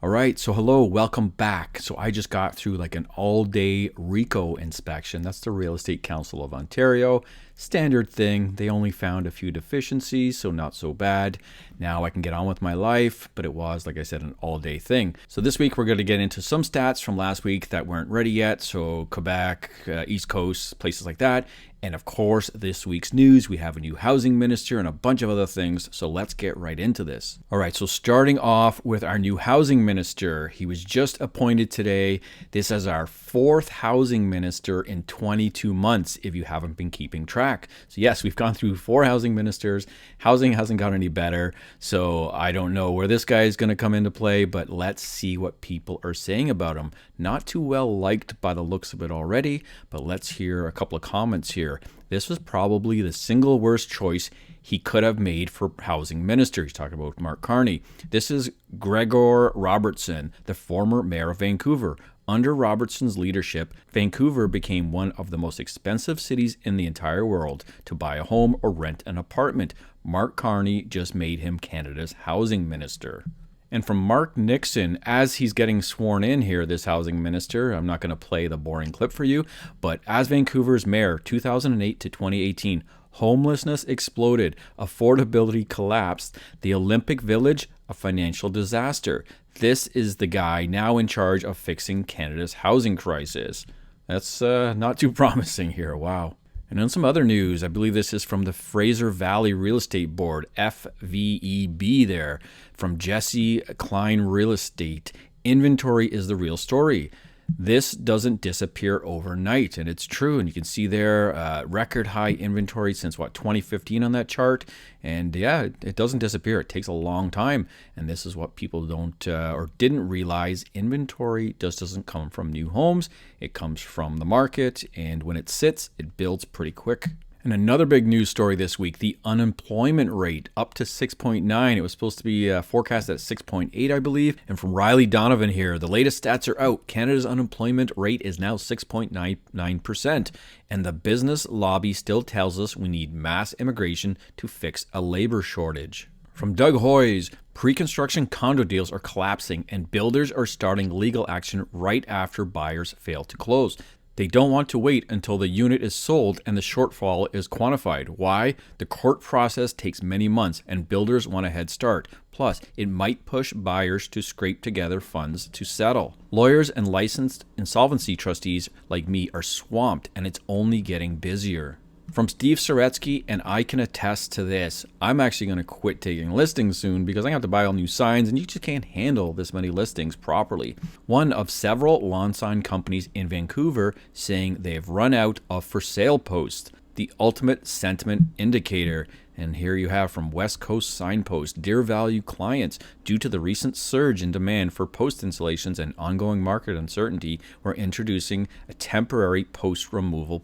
All right, so hello, welcome back. So I just got through like an all-day RICO inspection. That's the Real Estate Council of Ontario. Standard thing. They only found a few deficiencies, so not so bad. Now I can get on with my life, but it was, like I said, an all-day thing. So this week we're going to get into some stats from last week that weren't ready yet. So Quebec, East Coast, places like that. And of course, this week's news, we have a new housing minister and a bunch of other things. So let's get right into this. All right, so starting off with our new housing minister. He was just appointed today. This is our fourth housing minister in 22 months, if you haven't been keeping track. So yes, we've gone through 4 housing ministers. Housing hasn't got any better. So I don't know where this guy is going to come into play, but let's see what people are saying about him. Not too well liked by the looks of it already, but let's hear a couple of comments here. This was probably the single worst choice he could have made for housing minister. He's talking about Mark Carney. This is Gregor Robertson, the former mayor of Vancouver. Under Robertson's leadership, Vancouver became one of the most expensive cities in the entire world to buy a home or rent an apartment. Mark Carney just made him Canada's housing minister. And from Mark Nixon, as he's getting sworn in here, this housing minister, I'm not going to play the boring clip for you, but as Vancouver's mayor, 2008 to 2018, homelessness exploded, affordability collapsed, the Olympic Village, a financial disaster. This is the guy now in charge of fixing Canada's housing crisis. That's not too promising here. Wow. And on some other news, I believe this is from the Fraser Valley Real Estate Board, FVEB there, from Jesse Klein Real Estate. Inventory is the real story. This doesn't disappear overnight, and it's true. And you can see there record high inventory since 2015 on that chart. And yeah, it doesn't disappear. It takes a long time. And this is what people don't or didn't realize. Inventory just doesn't come from new homes. It comes from the market. And when it sits, it builds pretty quick. And another big news story this week, the unemployment rate up to 6.9. It was supposed to be forecast at 6.8, I believe. And from Riley Donovan here, the latest stats are out. Canada's unemployment rate is now 6.99%. And the business lobby still tells us we need mass immigration to fix a labor shortage. From Doug Hoyes, pre-construction condo deals are collapsing and builders are starting legal action right after buyers fail to close. They don't want to wait until the unit is sold and the shortfall is quantified. Why? The court process takes many months and builders want a head start. Plus, it might push buyers to scrape together funds to settle. Lawyers and licensed insolvency trustees like me are swamped, and it's only getting busier. From Steve Saretsky, and I can attest to this, I'm actually going to quit taking listings soon because I have to buy all new signs and you just can't handle this many listings properly. One of several lawn sign companies in Vancouver saying they have run out of for sale posts. The ultimate sentiment indicator. And here you have from West Coast Signpost, dear value clients, due to the recent surge in demand for post installations and ongoing market uncertainty, we're introducing a temporary post removal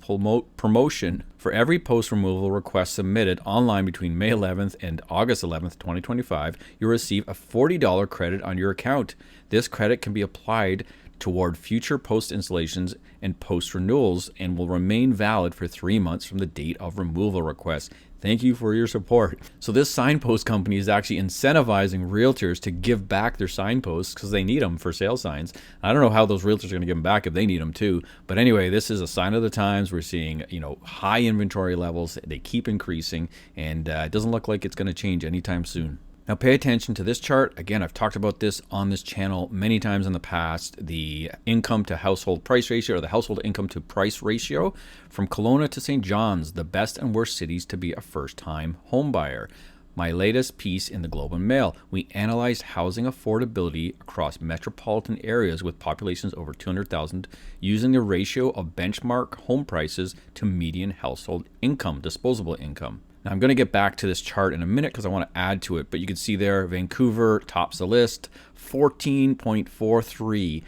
promotion. For every post removal request submitted online between May 11th and August 11th, 2025, you'll receive a $40 credit on your account. This credit can be applied toward future post installations and post renewals and will remain valid for 3 months from the date of removal request. Thank you for your support. So this signpost company is actually incentivizing realtors to give back their signposts because they need them for sale signs. I don't know how those realtors are going to give them back if they need them too. But anyway, this is a sign of the times. We're seeing, high inventory levels. They keep increasing, and it doesn't look like it's going to change anytime soon. Now pay attention to this chart. Again, I've talked about this on this channel many times in the past, the income to household price ratio, or the household income to price ratio. From Kelowna to St. John's, the best and worst cities to be a first-time home buyer. My latest piece in the Globe and Mail, we analyzed housing affordability across metropolitan areas with populations over 200,000 using the ratio of benchmark home prices to median household income, disposable income. Now, I'm going to get back to this chart in a minute because I want to add to it, but you can see there Vancouver tops the list, 14.43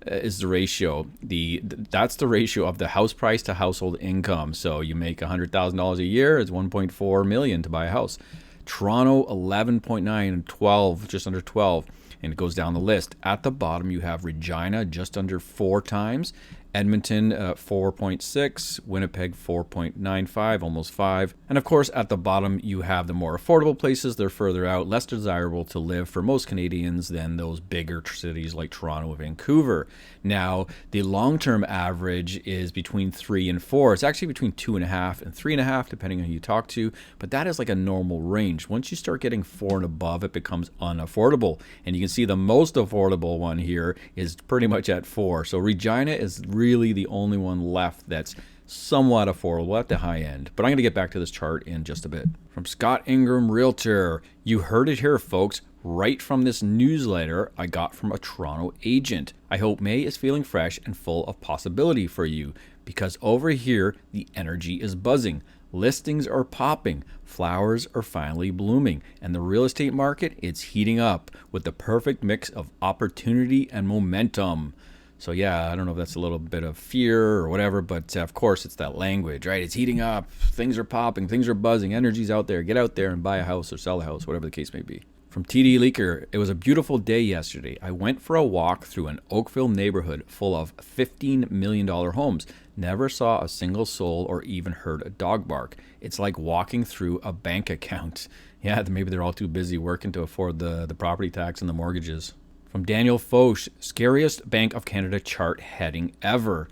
is the ratio. That's the ratio of the house price to household income. So you make $100,000 a year, it's $1.4 million to buy a house. Toronto 11.9 and 12, just under 12, and it goes down the list. At the bottom you have Regina just under 4 times, Edmonton 4.6, Winnipeg 4.95, almost 5. And of course, at the bottom, you have the more affordable places. They're further out, less desirable to live for most Canadians than those bigger cities like Toronto and Vancouver. Now, the long-term average is between 3 and 4. It's actually between 2.5 and 3.5, depending on who you talk to. But that is like a normal range. Once you start getting 4 and above, it becomes unaffordable. And you can see the most affordable one here is pretty much at 4. So Regina is really the only one left that's somewhat affordable at the high end. But I'm going to get back to this chart in just a bit. From Scott Ingram Realtor, you heard it here, folks, right from this newsletter I got from a Toronto agent. I hope May is feeling fresh and full of possibility for you, because over here, the energy is buzzing. Listings are popping, flowers are finally blooming, and the real estate market is heating up with the perfect mix of opportunity and momentum. So yeah, I don't know if that's a little bit of fear or whatever, but of course it's that language, right? It's heating up, things are popping, things are buzzing, energy's out there. Get out there and buy a house or sell a house, whatever the case may be. From TD Leaker, it was a beautiful day yesterday. I went for a walk through an Oakville neighborhood full of $15 million homes. Never saw a single soul or even heard a dog bark. It's like walking through a bank account. Yeah, maybe they're all too busy working to afford the property tax and the mortgages. From Daniel Foch, scariest Bank of Canada chart heading ever.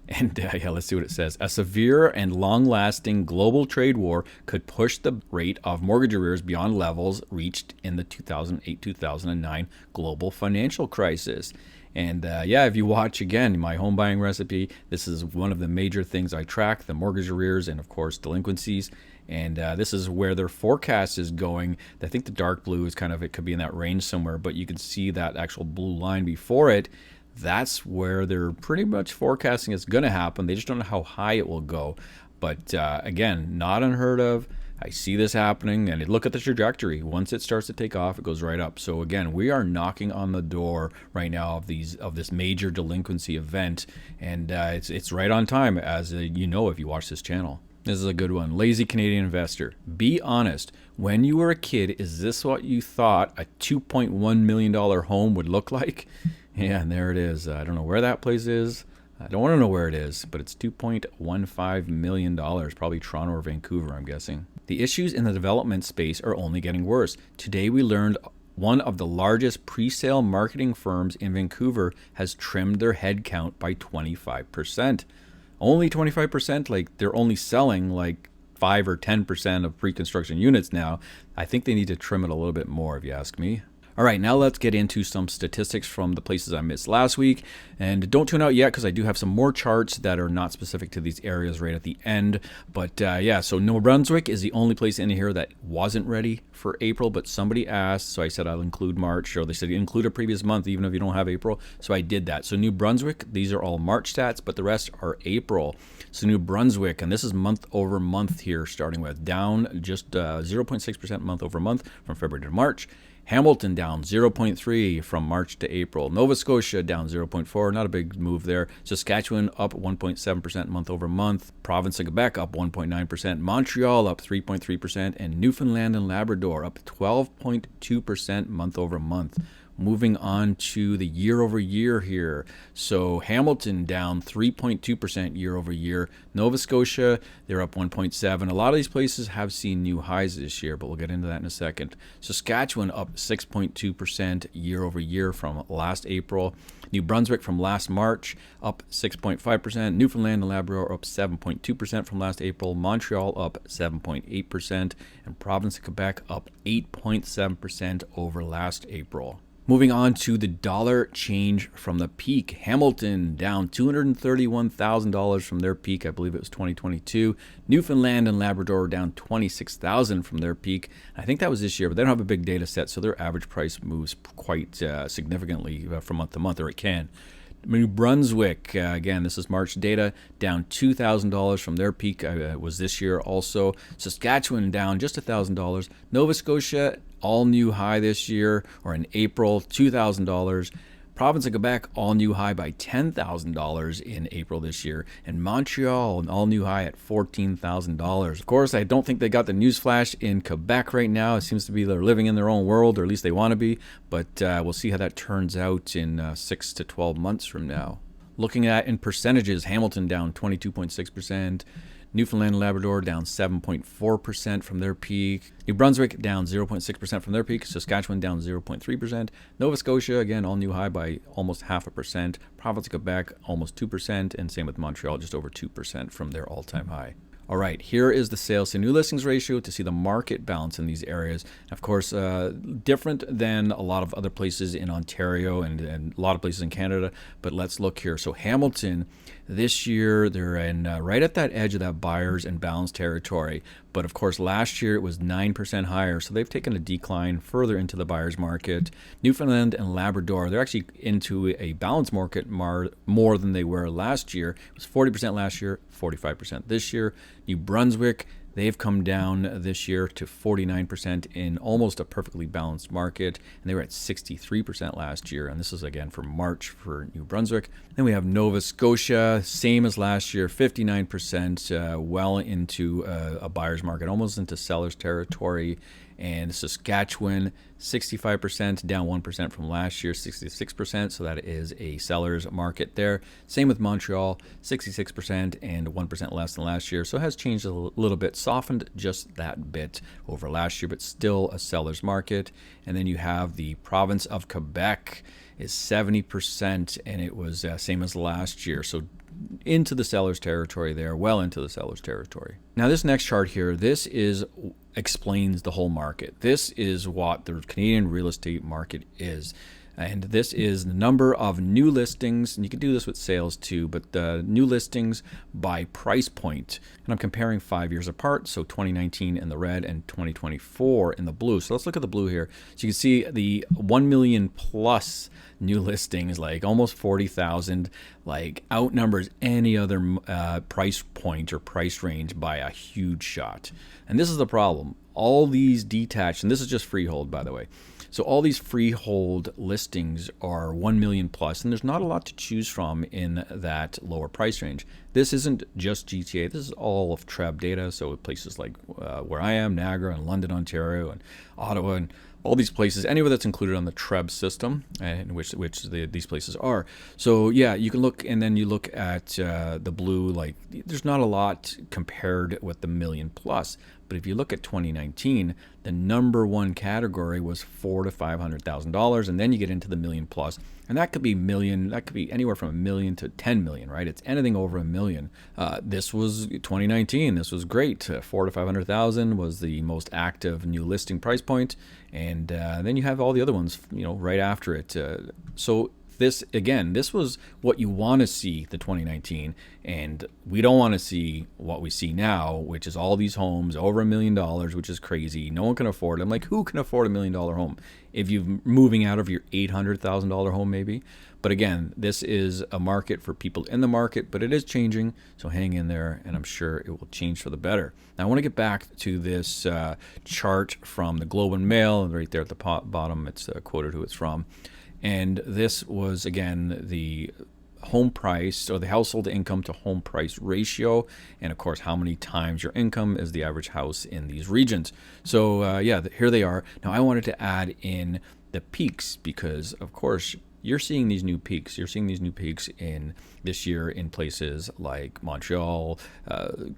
And yeah, let's see what it says. A severe and long-lasting global trade war could push the rate of mortgage arrears beyond levels reached in the 2008-2009 global financial crisis. And yeah, if you watch, again, my home buying recipe, this is one of the major things I track, the mortgage arrears and, of course, delinquencies. And this is where their forecast is going. I think the dark blue is kind of, it could be in that range somewhere, but you can see that actual blue line before it. That's where they're pretty much forecasting it's going to happen. They just don't know how high it will go. But again, not unheard of. I see this happening, and look at the trajectory. Once it starts to take off, it goes right up. So again, we are knocking on the door right now of this major delinquency event, and it's right on time, as you know if you watch this channel. This is a good one. Lazy Canadian investor. Be honest. When you were a kid, is this what you thought a $2.1 million home would look like? Yeah, and there it is. I don't know where that place is. I don't want to know where it is, but it's $2.15 million. Probably Toronto or Vancouver, I'm guessing. The issues in the development space are only getting worse. Today we learned one of the largest pre-sale marketing firms in Vancouver has trimmed their headcount by 25%. Only 25%, like they're only selling like 5 or 10% of pre-construction units now. I think they need to trim it a little bit more, if you ask me. All right, now let's get into some statistics from the places I missed last week. And don't tune out yet, because I do have some more charts that are not specific to these areas right at the end. But yeah, so New Brunswick is the only place in here that wasn't ready for April, but somebody asked, so I said I'll include March, or they said include a previous month even if you don't have April. So I did that. So New Brunswick, these are all March stats, but the rest are April. So New Brunswick, and this is month over month here, starting with down just 0.6% month over month from February to March. Hamilton down 0.3 from March to April. Nova Scotia down 0.4, not a big move there. Saskatchewan up 1.7% month over month. Province of Quebec up 1.9%. Montreal up 3.3%. And Newfoundland and Labrador up 12.2% month over month. Moving on to the year over year here. So Hamilton down 3.2% year over year. Nova Scotia, they're up 1.7. A lot of these places have seen new highs this year, but we'll get into that in a second. Saskatchewan up 6.2% year over year from last April. New Brunswick from last March up 6.5%. Newfoundland and Labrador up 7.2% from last April. Montreal up 7.8%. And Province of Quebec up 8.7% over last April. Moving on to the dollar change from the peak. Hamilton down $231,000 from their peak. I believe it was 2022. Newfoundland and Labrador down $26,000 from their peak. I think that was this year, but they don't have a big data set, so their average price moves quite significantly from month to month, or it can. New Brunswick, again, this is March data, down $2,000 from their peak, was this year also. Saskatchewan down just $1,000. Nova Scotia, all new high this year, or in April, $2,000. Province of Quebec, all new high by $10,000 in April this year. And Montreal, an all new high at $14,000. Of course, I don't think they got the news flash in Quebec right now. It seems to be they're living in their own world, or at least they want to be. But we'll see how that turns out in 6 to 12 months from now. Looking at in percentages, Hamilton down 22.6%. Newfoundland and Labrador down 7.4% from their peak. New Brunswick down 0.6% from their peak. Saskatchewan down 0.3%. Nova Scotia, again, all new high by almost 0.5%. Province of Quebec, almost 2%. And same with Montreal, just over 2% from their all-time high. All right, here is the sales to new listings ratio to see the market balance in these areas. Of course, different than a lot of other places in Ontario and a lot of places in Canada, but let's look here. So Hamilton, this year, they're in right at that edge of that buyers and balance territory. But of course, last year it was 9% higher, so they've taken a decline further into the buyer's market. Newfoundland and Labrador, they're actually into a balance market more than they were last year. It was 40% last year, 45% this year. New Brunswick, they've come down this year to 49% in almost a perfectly balanced market, and they were at 63% last year, and this is again for March for New Brunswick. Then we have Nova Scotia, same as last year, 59%, well into a buyer's market, almost into seller's territory. And Saskatchewan, 65%, down 1% from last year, 66%. So that is a seller's market there. Same with Montreal, 66% and 1% less than last year. So it has changed a little bit, softened just that bit over last year, but still a seller's market. And then you have the province of Quebec is 70%, and it was same as last year. So into the seller's territory there, well into the seller's territory. Now this next chart here, this explains the whole market. This is what the Canadian real estate market is. And this is the number of new listings, and you can do this with sales too, but the new listings by price point. And I'm comparing 5 years apart, so 2019 in the red and 2024 in the blue. So let's look at the blue here. So you can see the 1 million plus new listings, like almost 40,000, like outnumbers any other price point or price range by a huge shot. And this is the problem. All these detached, and this is just freehold, by the way. So all these freehold listings are 1 million plus, and there's not a lot to choose from in that lower price range. This isn't just GTA. This is all of TREB data. So places like where I am, Niagara and London, Ontario, and Ottawa, and all these places, anywhere that's included on the TREB system, and which these places are. So yeah, you can look, and then you look at the blue, like there's not a lot compared with the million plus. But if you look at 2019, the number one category was $400,000 to $500,000, and then you get into the million plus, and that could be anywhere from $1 million to $10 million, right? It's anything over $1 million. This was 2019. This was great. $400,000 to $500,000 was the most active new listing price point, and then you have all the other ones, right after it. So this was what you want to see, the 2019, and we don't want to see what we see now, which is all these homes over $1 million, which is crazy. No one can afford them. Like, who can afford $1 million home? If you're moving out of your $800,000 home, maybe. But again, this is a market for people in the market, but it is changing. So hang in there, and I'm sure it will change for the better. Now I want to get back to this chart from the Globe and Mail, and right there at the bottom, it's quoted who it's from. And this was, again, the home price, or the household income to home price ratio, and of course how many times your income is the average house in these regions. So here they are. Now I wanted to add in the peaks, because of course you're seeing these new peaks. You're seeing these new peaks in this year in places like Montreal,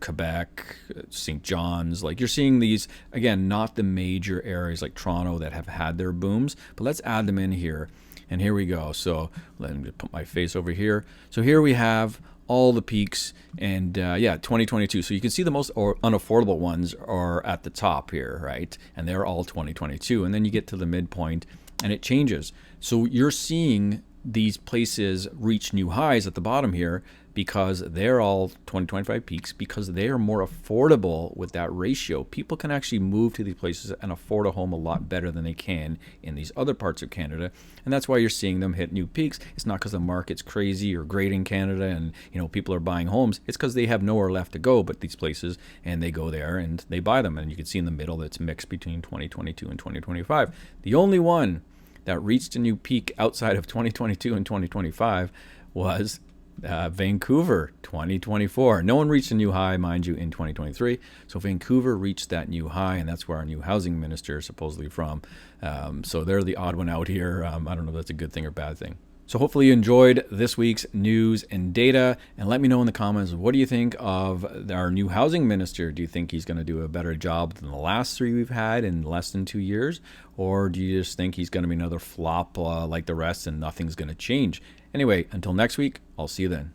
Quebec, St. John's. Like, you're seeing these, again, not the major areas like Toronto that have had their booms, but let's add them in here. And here we go. So let me put my face over here. So here we have all the peaks, and 2022. So you can see the most unaffordable ones are at the top here, right? And they're all 2022. And then you get to the midpoint, and it changes. So you're seeing these places reach new highs at the bottom here because they're all 2025 peaks, because they are more affordable with that ratio. People can actually move to these places and afford a home a lot better than they can in these other parts of Canada. And that's why you're seeing them hit new peaks. It's not because the market's crazy or great in Canada and people are buying homes. It's because they have nowhere left to go but these places, and they go there and they buy them. And you can see in the middle that's mixed between 2022 and 2025. The only one that reached a new peak outside of 2022 and 2025 was Vancouver, 2024. No one reached a new high, mind you, in 2023. So Vancouver reached that new high, and that's where our new housing minister is supposedly from. So they're the odd one out here. I don't know if that's a good thing or bad thing. So hopefully you enjoyed this week's news and data, and let me know in the comments, what do you think of our new housing minister? Do you think he's going to do a better job than the last three we've had in less than 2 years? Or do you just think he's going to be another flop like the rest and nothing's going to change? Anyway, until next week, I'll see you then.